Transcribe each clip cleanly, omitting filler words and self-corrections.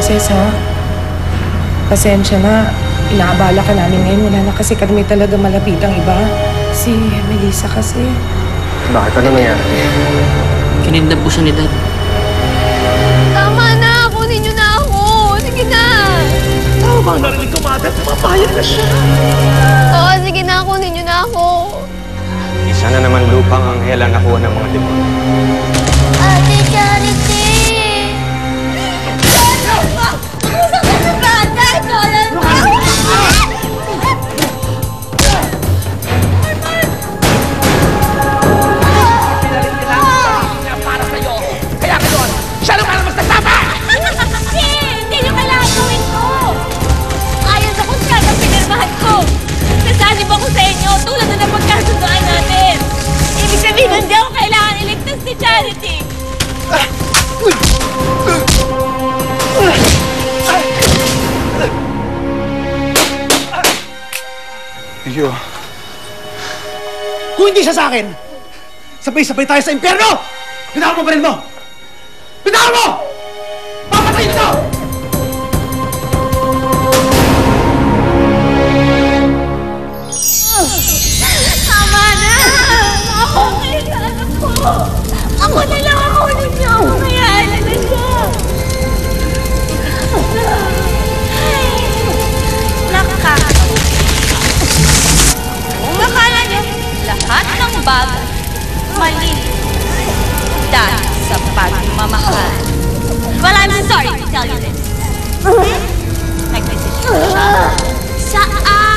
Princess, ha? Pasensya na. Inaabala ka namin ngayon. Wala na kasi kami talaga malapitang iba. Si Melissa kasi. Bakit? Ano nangyari? Kinidnap po siya ni Dad. Tama na! Kunin niyo na ako! Sige na! Tama, narinig ko, Mother. Mapayag na siya. Oo, sige na! Kunin niyo na ako! Isa na naman lupang anghel ang nakuha ng mga demonyo. Ate Charity! Hindi ako kailangan iligtas si Charity! Iyo. Kung hindi siya sa akin, sabay-sabay tayo sa impyerno! Bitawan mo ba rin mo? Bitawan mo! Papatayin ito! Tama na! Ako kayo sa anak ko! Ako na lang ako ninyo! Hayaan na siya! Nakakatawa. Kung akala niyo, lahat ng bagay malinis dahil sa pagmamahal. Well, I'm sorry to tell you this. Nag-decision siya sa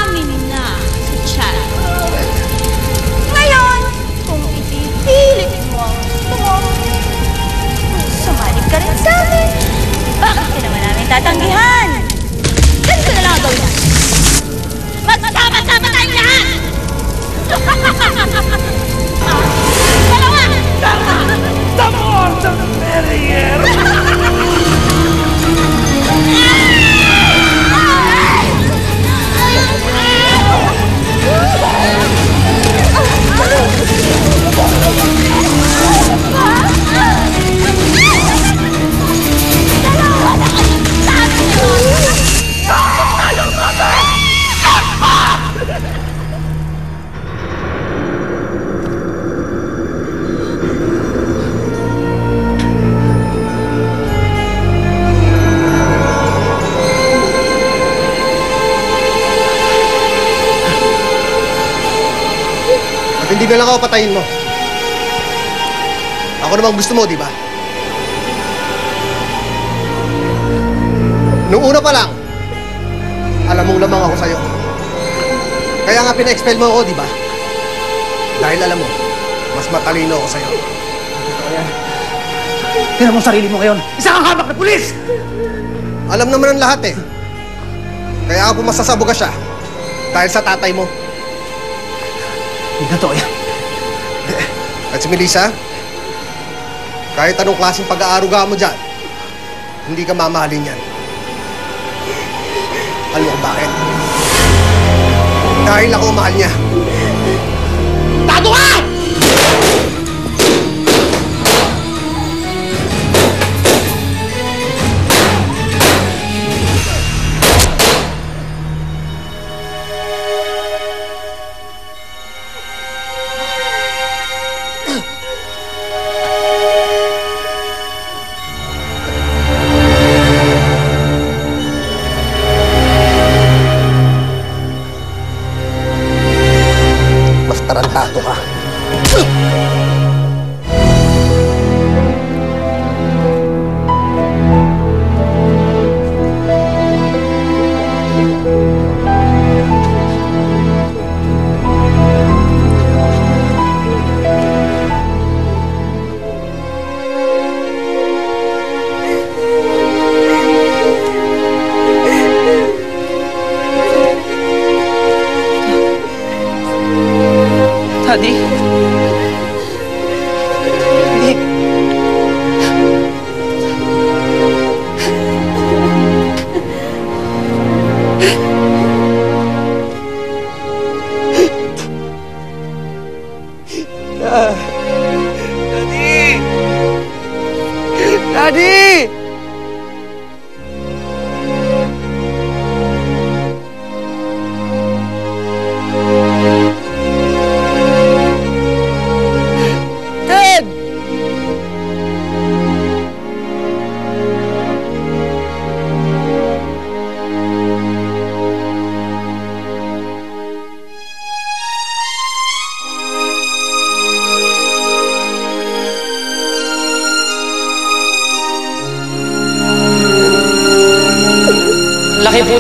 amin na si Charity. Ngayon, kung ipipilit mo ang gusto mo, sumali ka rin sa amin. Bakit ka naman namin tatanggihan? Ganito na lang ang gawin natin. Magsama-sama tayong lahat! Dalawa! The more the merrier! Hindi na lang ako patayin mo. Ako naman gusto mo, di ba? Nung una pa lang, alam mong lamang ako sa'yo. Kaya nga pina-expel mo ako, di ba? Dahil alam mo, mas matalino ako sa'yo. Tingnan mo sarili mo ngayon. Isa kang hamak na pulis! Alam naman ang lahat eh. Kaya ako pumasasabuga siya. Dahil sa tatay mo. Hindi na to yan. At si Melissa, kahit anong klaseng pag-aaruga mo dyan, hindi ka mamahalin yan. Alam mo kung bakit? Dahil ako mahal niya. Tago ka!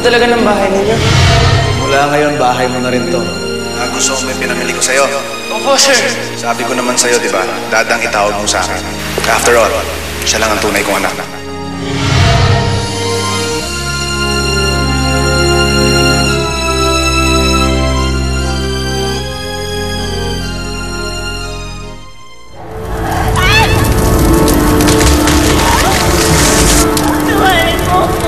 talaga ng bahay ninyo? Mula ngayon, bahay mo na rin to. Gusto mo may pinamili ko sa'yo. Opo, sir. Sabi ko naman sa'yo, di ba? Dadang itawag mo sa akin. After all, siya lang ang tunay kong anak. Patawarin mo ako.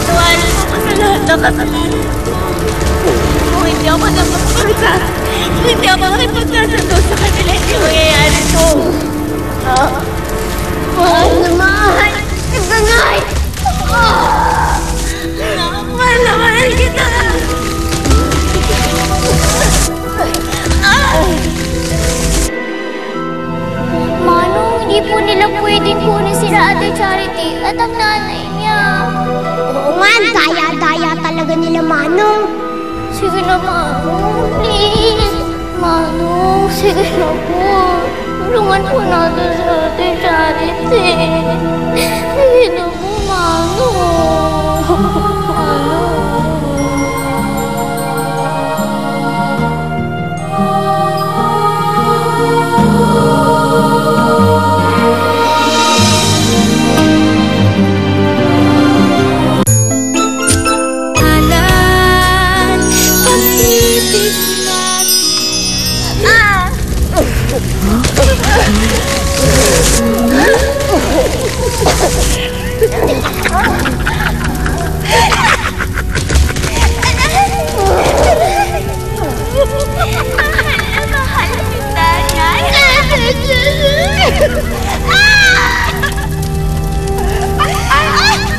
Patawarin mo ako sa lahat ng kasalanan ko. Kung hindi ako nakipagkasundo sa kanila, hindi mangyayari to. Mahal na mahal. Ibanay! Mahal na mahal kita. Manong, hindi po nila pwedeng kunin sila Ate Charity at ang nanay niya. Oo nga, daya-daya talaga nila, Manong. Sige na, Manong. Please. Manong, sige na po. Tulungan po natin si Ate Charity. Sige na po, Manong.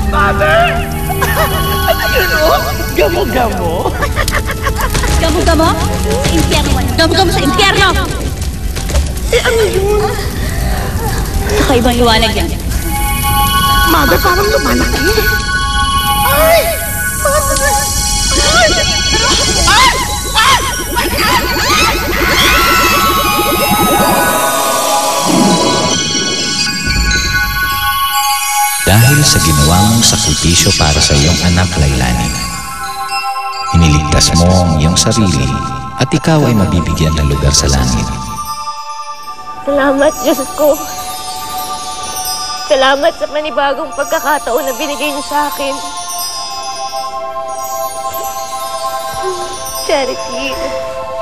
Manong. Gamo-gamo? Sa impyerno. Gamo-gamo sa impyerno! Ano yun? Kakaibang liwanag yan. Mother, parang lumalaki. Ay! Mother! Dahil sa ginawa mong sakripisyo para sa iyong anak, Lailani, iniligtas mo ang iyong sarili at ikaw ay mabibigyan ng lugar sa langit. Salamat, Diyos ko. Salamat sa panibagong pagkakataon na binigay niyo sa akin. Charity,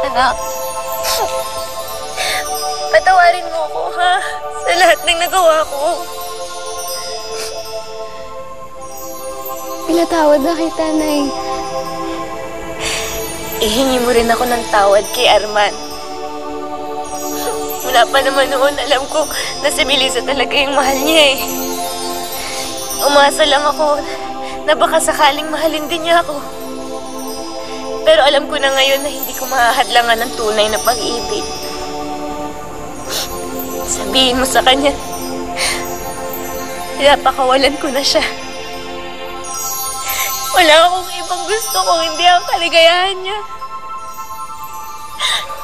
anak. Patawarin mo ko, ha? Sa lahat ng nagawa ko. Pinatawad na kita, Nay. Ihingi mo rin ako ng tawad kay Arman. Wala pa naman noon, alam ko na si Melissa talaga yung mahal niya eh. Umasa lang ako na baka sakaling mahalin din niya ako. Pero alam ko na ngayon na hindi ko mahahadlangan ng tunay na pag-ibig. Sabihin mo sa kanya, pinapakawalan ko na siya. Wala akong ibang gusto kung hindi ang kaligayahan niya.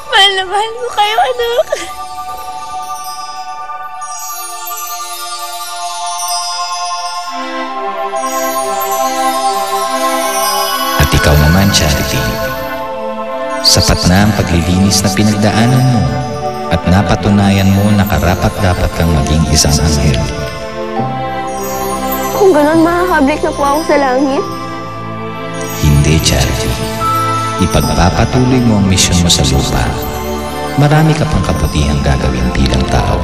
Mahal na mahal mo kayo, anak. At ikaw naman, Charity, sapat na ang paglilinis na pinagdaanan mo at napatunayan mo na karapat-dapat kang maging isang anghel. Kung ganun, makakablik na po ako sa langit. Hindi, Charity. Ipagpapatuloy mo ang misyon mo sa lupa. Marami ka pang kabutihang gagawin bilang tao.